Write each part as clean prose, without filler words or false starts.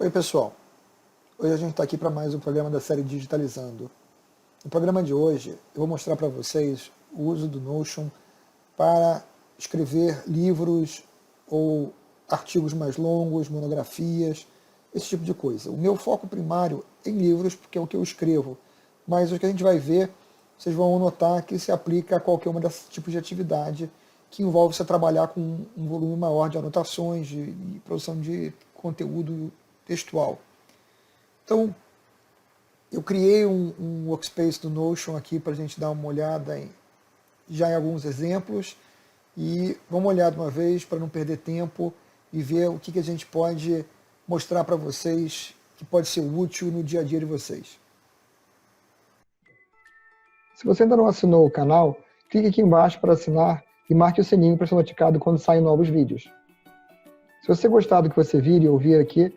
Oi pessoal, hoje a gente está aqui para mais um programa da série Digitalizando. No programa de hoje eu vou mostrar para vocês o uso do Notion para escrever livros ou artigos mais longos, monografias, esse tipo de coisa. O meu foco primário é em livros, porque é o que eu escrevo, mas o que a gente vai ver, vocês vão notar que se aplica a qualquer uma desses tipos de atividade que envolve você trabalhar com um volume maior de anotações, de produção de conteúdo textual. Então, eu criei um workspace do Notion aqui para a gente dar uma olhada já em alguns exemplos e vamos olhar de uma vez para não perder tempo e ver o que a gente pode mostrar para vocês que pode ser útil no dia a dia de vocês. Se você ainda não assinou o canal, clique aqui embaixo para assinar e marque o sininho para ser notificado quando saem novos vídeos. Se você gostar do que você vir e ouvir aqui,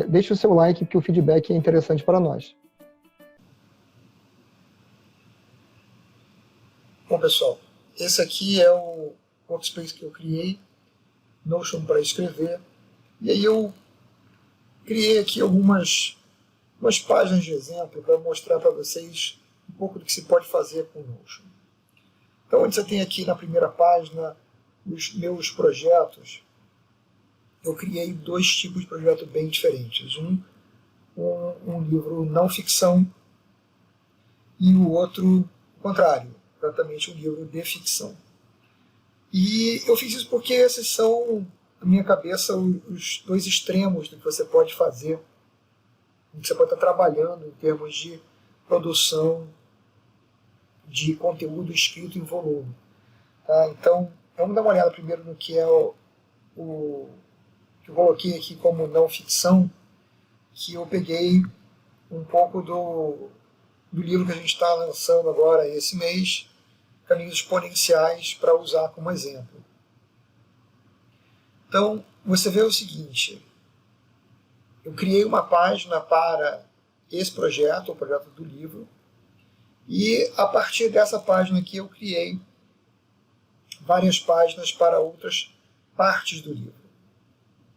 deixe o seu like, porque o feedback é interessante para nós. Bom, pessoal, esse aqui é o workspace que eu criei, Notion para escrever. E aí eu criei aqui algumas páginas de exemplo para mostrar para vocês um pouco do que se pode fazer com o Notion. Então, onde você tem aqui na primeira página os meus projetos, eu criei dois tipos de projetos bem diferentes. Um livro não ficção e o outro, o contrário, exatamente um livro de ficção. E eu fiz isso porque esses são, na minha cabeça, os dois extremos do que você pode fazer, do que você pode estar trabalhando em termos de produção de conteúdo escrito em volume. Tá? Então, vamos dar uma olhada primeiro no que é o que eu coloquei aqui como não ficção, que eu peguei um pouco do livro que a gente está lançando agora esse mês, Caminhos Exponenciais, para usar como exemplo. Então, você vê o seguinte, eu criei uma página para esse projeto, o projeto do livro, e a partir dessa página aqui eu criei várias páginas para outras partes do livro.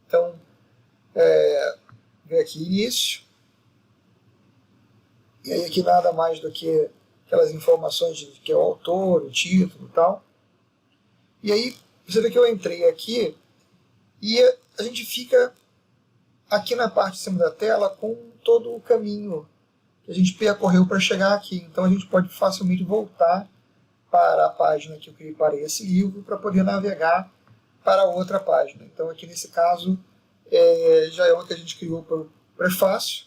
Então, vem aqui início, e aí aqui nada mais do que aquelas informações de que é o autor, o título e tal. E aí você vê que eu entrei aqui e a gente fica aqui na parte de cima da tela com todo o caminho que a gente percorreu para chegar aqui. Então a gente pode facilmente voltar para a página que eu criei para esse livro para poder navegar para outra página. Então aqui nesse caso já é uma que a gente criou para o prefácio.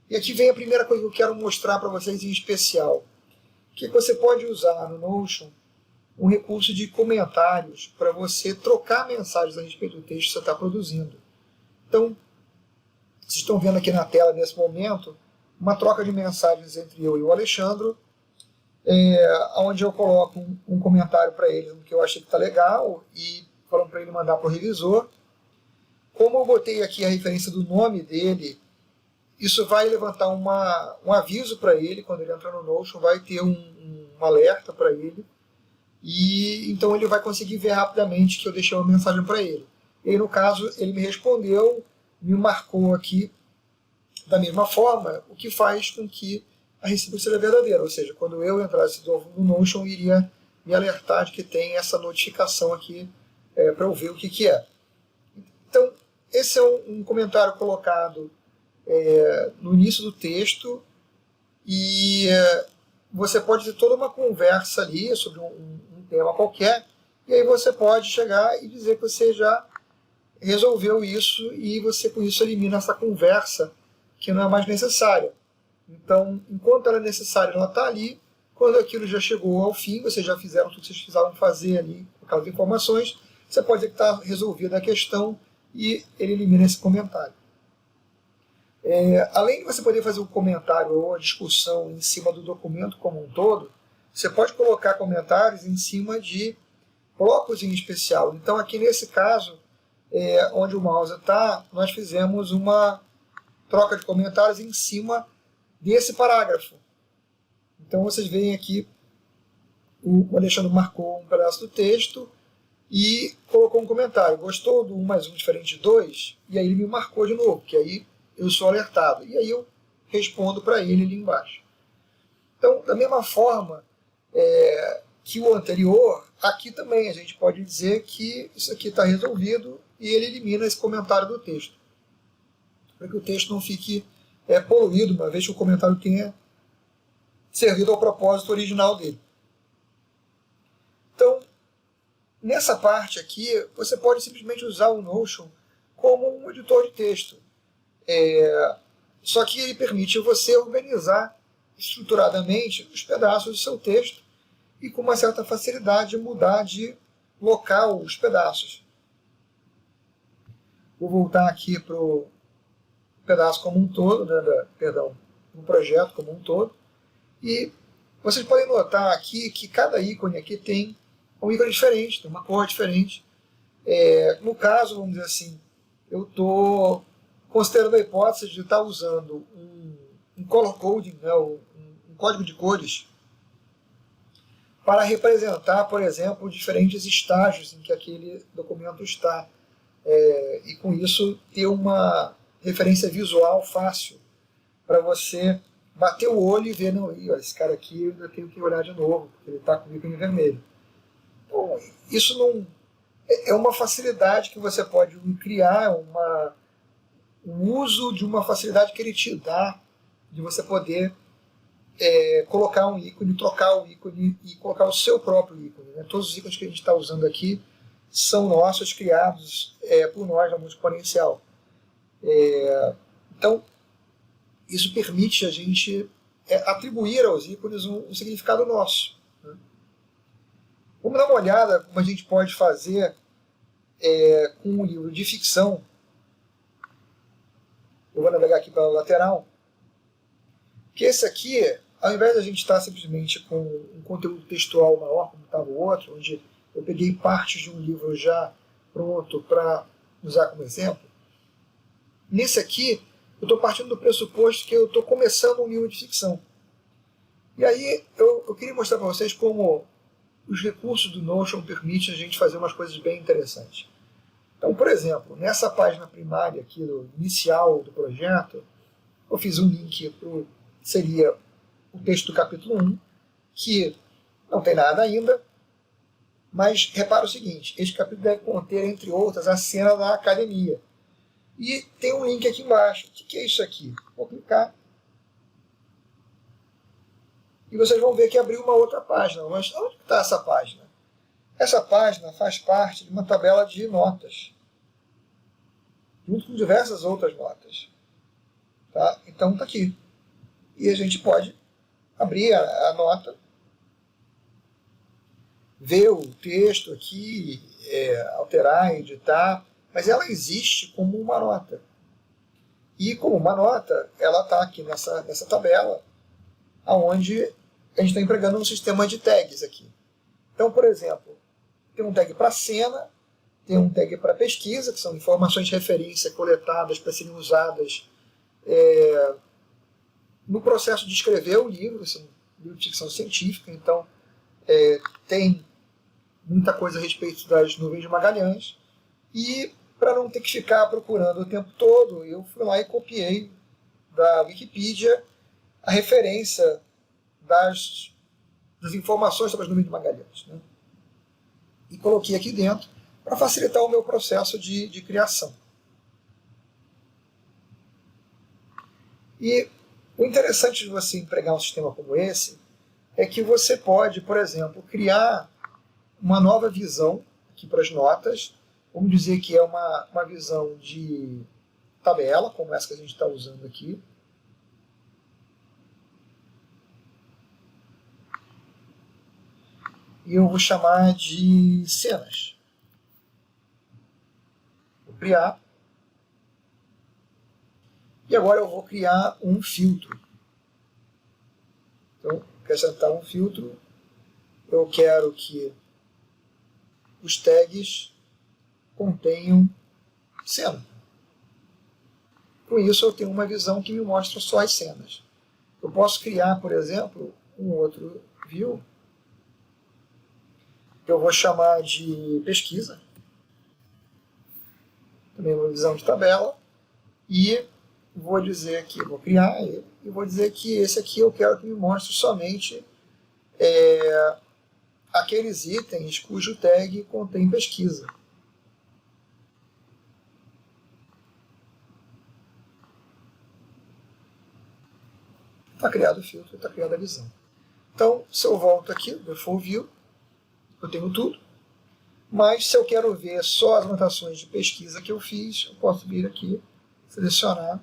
E aqui vem a primeira coisa que eu quero mostrar para vocês em especial, que você pode usar no Notion um recurso de comentários para você trocar mensagens a respeito do texto que você está produzindo. Então, vocês estão vendo aqui na tela nesse momento uma troca de mensagens entre eu e o Alexandre, onde eu coloco um comentário para ele que eu achei que está legal e falando para ele mandar para o revisor. Como eu botei aqui a referência do nome dele, isso vai levantar um aviso para ele, quando ele entrar no Notion, vai ter um alerta para ele, e então ele vai conseguir ver rapidamente que eu deixei uma mensagem para ele. E aí, no caso, ele me respondeu, me marcou aqui da mesma forma, o que faz com que a recíproca seja verdadeira, ou seja, quando eu entrasse de novo no Notion, iria me alertar de que tem essa notificação aqui para eu ver o que é. Então, esse é um comentário colocado no início do texto, e você pode ter toda uma conversa ali sobre um tema qualquer, e aí você pode chegar e dizer que você já resolveu isso, e você com isso elimina essa conversa que não é mais necessária. Então, enquanto ela é necessária, ela está ali. Quando aquilo já chegou ao fim, vocês já fizeram tudo que vocês precisavam fazer ali com aquelas informações, você pode dizer que está resolvida a questão, e ele elimina esse comentário. Além de você poder fazer um comentário ou a discussão em cima do documento como um todo, você pode colocar comentários em cima de blocos em especial. Então aqui nesse caso, onde o mouse está, nós fizemos uma troca de comentários em cima desse parágrafo. Então vocês veem aqui, o Alexandre marcou um pedaço do texto e colocou um comentário. Gostou do 1 mais 1 diferente de 2? E aí ele me marcou de novo, que aí eu sou alertado. E aí eu respondo para ele ali embaixo. Então, da mesma forma que o anterior, aqui também a gente pode dizer que isso aqui está resolvido e ele elimina esse comentário do texto, para que o texto não fique poluído, uma vez que o comentário tenha servido ao propósito original dele. Então, nessa parte aqui, você pode simplesmente usar o Notion como um editor de texto. Só que ele permite você organizar estruturadamente os pedaços do seu texto e com uma certa facilidade mudar de local os pedaços. Vou voltar aqui para o pedaço como um todo, no projeto como um todo. E vocês podem notar aqui que cada ícone aqui tem um ícone diferente, tem uma cor diferente. No caso, vamos dizer assim, eu estou considerando a hipótese de estar usando um color coding, né, um código de cores, para representar, por exemplo, diferentes estágios em que aquele documento está. E com isso ter uma referência visual fácil para você bater o olho e ver, não, esse cara aqui eu ainda tenho que olhar de novo, porque ele está com o ícone vermelho. Então, isso não é uma facilidade que você pode criar, um uso de uma facilidade que ele te dá, de você poder colocar um ícone, trocar o ícone e colocar o seu próprio ícone. Né? Todos os ícones que a gente está usando aqui são nossos, criados por nós na Música Exponencial. Então, isso permite a gente atribuir aos ícones um significado nosso. Né? Vamos dar uma olhada como a gente pode fazer com um livro de ficção. Eu vou navegar aqui para a lateral. Que esse aqui, ao invés de a gente estar simplesmente com um conteúdo textual maior, como estava o outro, onde eu peguei partes de um livro já pronto para usar como exemplo, nesse aqui eu estou partindo do pressuposto que eu estou começando um livro de ficção. E aí eu queria mostrar para vocês como os recursos do Notion permitem a gente fazer umas coisas bem interessantes. Então, por exemplo, nessa página primária aqui, inicial do projeto, eu fiz um link para seria o texto do capítulo 1, que não tem nada ainda, mas repara o seguinte, este capítulo deve conter, entre outras, a cena da academia. E tem um link aqui embaixo. O que é isso aqui? Vou clicar. E vocês vão ver que abriu uma outra página. Mas onde está essa página? Essa página faz parte de uma tabela de notas, junto com diversas outras notas. Tá? Então está aqui. E a gente pode abrir a nota, ver o texto aqui, alterar, editar, mas ela existe como uma nota. E como uma nota, ela está aqui nessa tabela, onde a gente está empregando um sistema de tags aqui. Então, por exemplo, tem um tag para cena, tem um tag para pesquisa, que são informações de referência coletadas para serem usadas no processo de escrever o livro, esse é um livro de ficção científica, então tem muita coisa a respeito das nuvens de Magalhães, e para não ter que ficar procurando o tempo todo, eu fui lá e copiei da Wikipedia a referência das informações sobre as nuvens de Magalhães. Né? E coloquei aqui dentro para facilitar o meu processo de criação. E o interessante de você empregar um sistema como esse é que você pode, por exemplo, criar uma nova visão aqui para as notas. Vamos dizer que é uma visão de tabela, como essa que a gente está usando aqui. E eu vou chamar de cenas. Vou criar. E agora eu vou criar um filtro. Então, acrescentar um filtro. Eu quero que os tags contenham cena. Com isso eu tenho uma visão que me mostra só as cenas. Eu posso criar, por exemplo, um outro view que eu vou chamar de pesquisa. Também uma visão de tabela. E vou dizer aqui, vou criar ele, e vou dizer que esse aqui eu quero que me mostre somente aqueles itens cujo tag contém pesquisa. Está criado o filtro, está criada a visão. Então, se eu volto aqui, Default View, eu tenho tudo. Mas se eu quero ver só as anotações de pesquisa que eu fiz, eu posso vir aqui, selecionar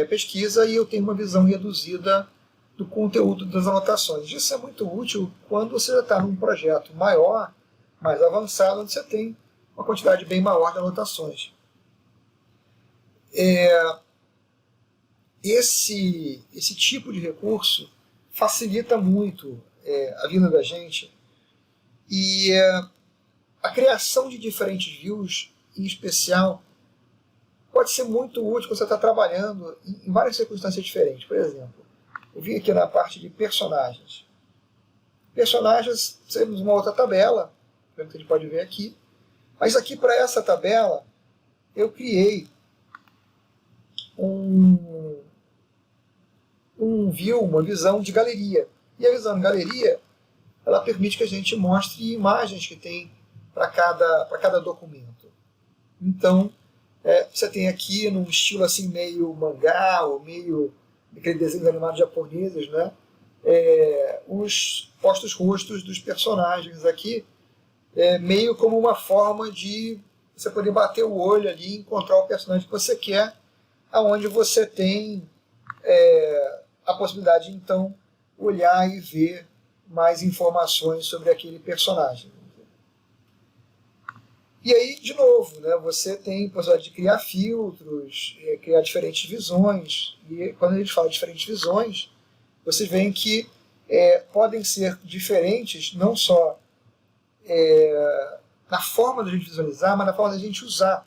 pesquisa e eu tenho uma visão reduzida do conteúdo das anotações. Isso é muito útil quando você já está num projeto maior, mais avançado, onde você tem uma quantidade bem maior de anotações. Esse tipo de recurso facilita muito a vida da gente, e a criação de diferentes views, em especial, pode ser muito útil quando você está trabalhando em várias circunstâncias diferentes. Por exemplo, eu vim aqui na parte de personagens. Personagens, temos uma outra tabela, que a gente pode ver aqui, mas aqui para essa tabela eu criei uma visão de galeria. E a visão de galeria, ela permite que a gente mostre imagens que tem para cada documento. Então, você tem aqui num estilo assim meio mangá, ou meio aquele desenhos animados japoneses, né? Os postos rostos dos personagens aqui, meio como uma forma de você poder bater o olho ali e encontrar o personagem que você quer, aonde você tem a possibilidade de então olhar e ver mais informações sobre aquele personagem. E aí, de novo, né, você tem a possibilidade de criar filtros, criar diferentes visões. E quando a gente fala de diferentes visões, vocês veem que podem ser diferentes não só na forma da gente visualizar, mas na forma da gente usar.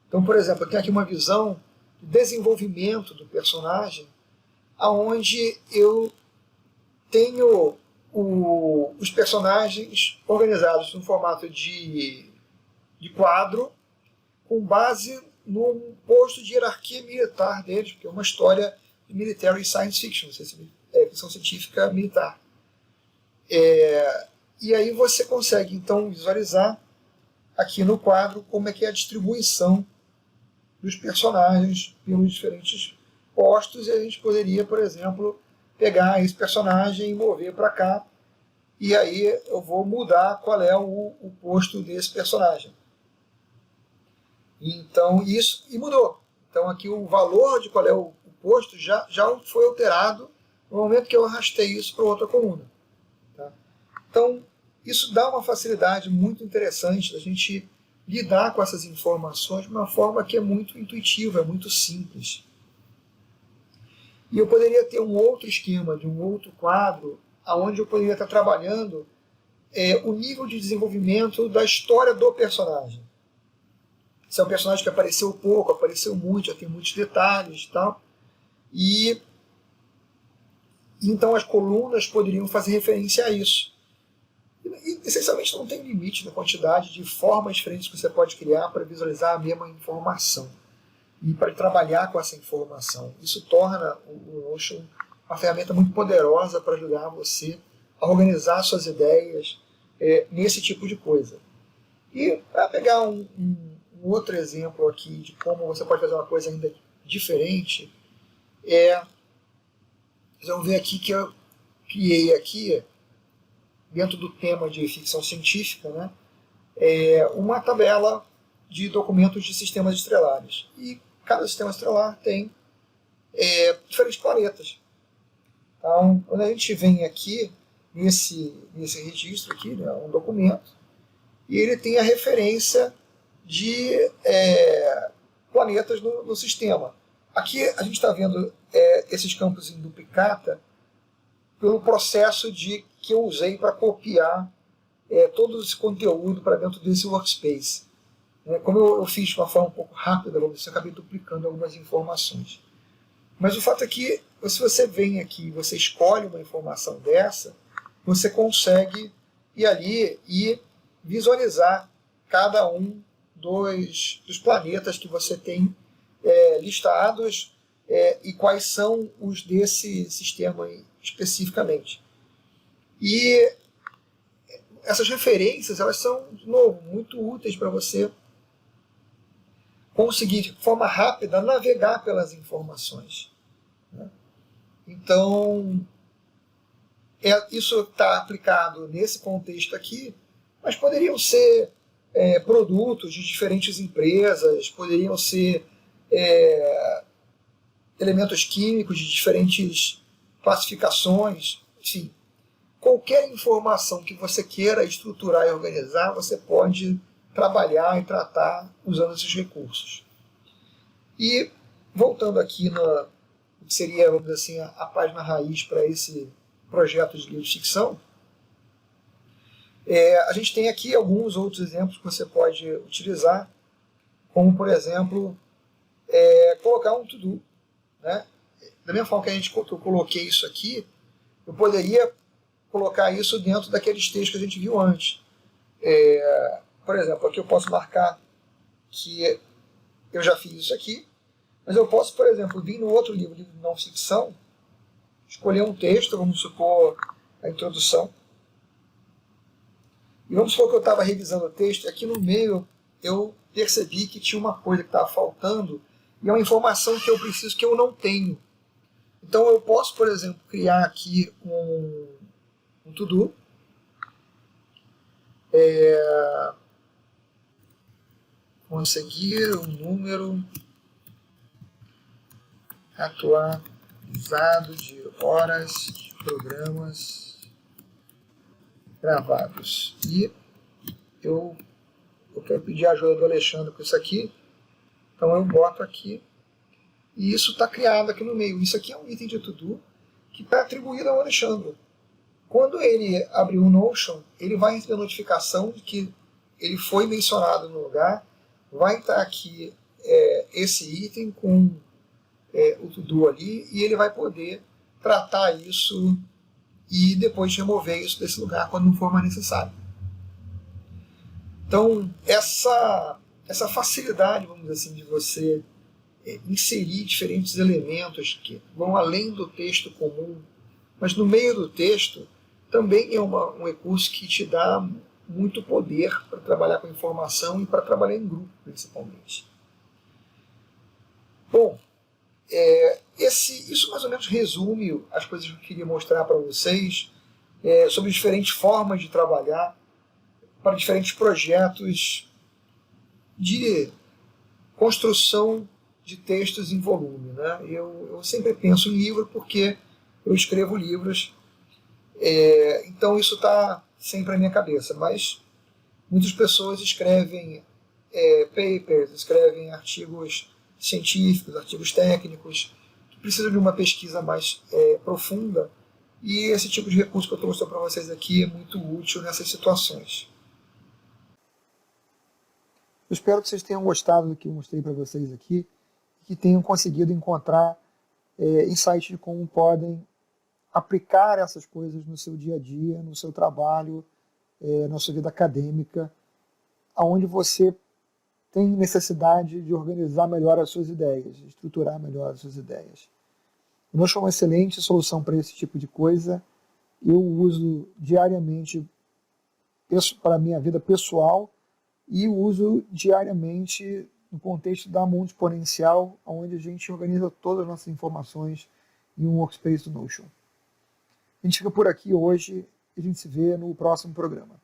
Então, por exemplo, eu tenho aqui uma visão de desenvolvimento do personagem, onde eu tenho os personagens organizados no formato de quadro, com base no posto de hierarquia militar deles, porque é uma história de military science fiction, ficção científica militar. E aí você consegue então visualizar aqui no quadro como é que é a distribuição dos personagens pelos diferentes postos, e a gente poderia, por exemplo, pegar esse personagem e mover para cá, e aí eu vou mudar qual é o posto desse personagem. Então, isso, e mudou. Então aqui o valor de qual é o posto já foi alterado no momento que eu arrastei isso para outra coluna. Tá? Então, isso dá uma facilidade muito interessante da gente lidar com essas informações de uma forma que é muito intuitiva, é muito simples. E eu poderia ter um outro esquema, de um outro quadro, onde eu poderia estar trabalhando o nível de desenvolvimento da história do personagem. Se é um personagem que apareceu pouco, apareceu muito, já tem muitos detalhes e tal. E então as colunas poderiam fazer referência a isso. E, essencialmente não tem limite na quantidade de formas diferentes que você pode criar para visualizar a mesma informação e para trabalhar com essa informação. Isso torna o Notion uma ferramenta muito poderosa para ajudar você a organizar suas ideias nesse tipo de coisa. E para pegar um outro exemplo aqui de como você pode fazer uma coisa ainda diferente, vocês vão ver aqui que eu criei aqui, dentro do tema de ficção científica, né, uma tabela de documentos de sistemas estelares. E cada sistema estelar tem diferentes planetas. Então, quando a gente vem aqui nesse registro aqui, né, um documento, e ele tem a referência de planetas no sistema. Aqui a gente está vendo esses campos em duplicata pelo processo que eu usei para copiar todo esse conteúdo para dentro desse workspace. Como eu fiz de uma forma um pouco rápida, eu acabei duplicando algumas informações. Mas o fato é que, se você vem aqui e você escolhe uma informação dessa, você consegue ir ali e visualizar cada um dos planetas que você tem listados e quais são os desse sistema especificamente. E essas referências, elas são, de novo, muito úteis para você conseguir, de forma rápida, navegar pelas informações. Né? Então, isso está aplicado nesse contexto aqui, mas poderiam ser produtos de diferentes empresas, poderiam ser elementos químicos de diferentes classificações, enfim. Qualquer informação que você queira estruturar e organizar, você pode trabalhar e tratar usando esses recursos. E, voltando aqui no que seria, vamos dizer assim, a página raiz para esse projeto de livro de ficção, a gente tem aqui alguns outros exemplos que você pode utilizar, como, por exemplo, colocar um to-do. Né? Da mesma forma que eu coloquei isso aqui, eu poderia colocar isso dentro daqueles textos que a gente viu antes. Por exemplo, aqui eu posso marcar que eu já fiz isso aqui, mas eu posso, por exemplo, vir no outro livro de não ficção, escolher um texto, vamos supor a introdução, e vamos supor que eu estava revisando o texto, e aqui no meio eu percebi que tinha uma coisa que estava faltando, e é uma informação que eu preciso que eu não tenho. Então eu posso, por exemplo, criar aqui um to-do, conseguir um número atualizado de horas de programas gravados. E eu quero pedir a ajuda do Alexandre com isso aqui, então eu boto aqui, e isso está criado aqui no meio. Isso aqui é um item de to-do que está atribuído ao Alexandre. Quando ele abrir o Notion, ele vai receber a notificação de que ele foi mencionado no lugar, vai estar aqui esse item com o to-do ali, e ele vai poder tratar isso e depois remover isso desse lugar quando não for mais necessário. Então, essa facilidade, vamos dizer assim, de você inserir diferentes elementos que vão além do texto comum, mas no meio do texto, também é um recurso que te dá muito poder para trabalhar com informação e para trabalhar em grupo, principalmente. Bom, isso mais ou menos resume as coisas que eu queria mostrar para vocês sobre diferentes formas de trabalhar para diferentes projetos de construção de textos em volume. Né? Eu sempre penso em livro porque eu escrevo livros, então isso está sempre na minha cabeça, mas muitas pessoas escrevem papers, escrevem artigos científicos, artigos técnicos, que precisam de uma pesquisa mais profunda, e esse tipo de recurso que eu estou mostrando para vocês aqui é muito útil nessas situações. Eu espero que vocês tenham gostado do que eu mostrei para vocês aqui e que tenham conseguido encontrar insights de como podem aplicar essas coisas no seu dia a dia, no seu trabalho, na sua vida acadêmica, onde você tem necessidade de organizar melhor as suas ideias, de estruturar melhor as suas ideias. O Notion é uma excelente solução para esse tipo de coisa. Eu uso diariamente para a minha vida pessoal e uso diariamente no contexto da Mundo Exponencial, onde a gente organiza todas as nossas informações em um workspace do Notion. A gente fica por aqui hoje e a gente se vê no próximo programa.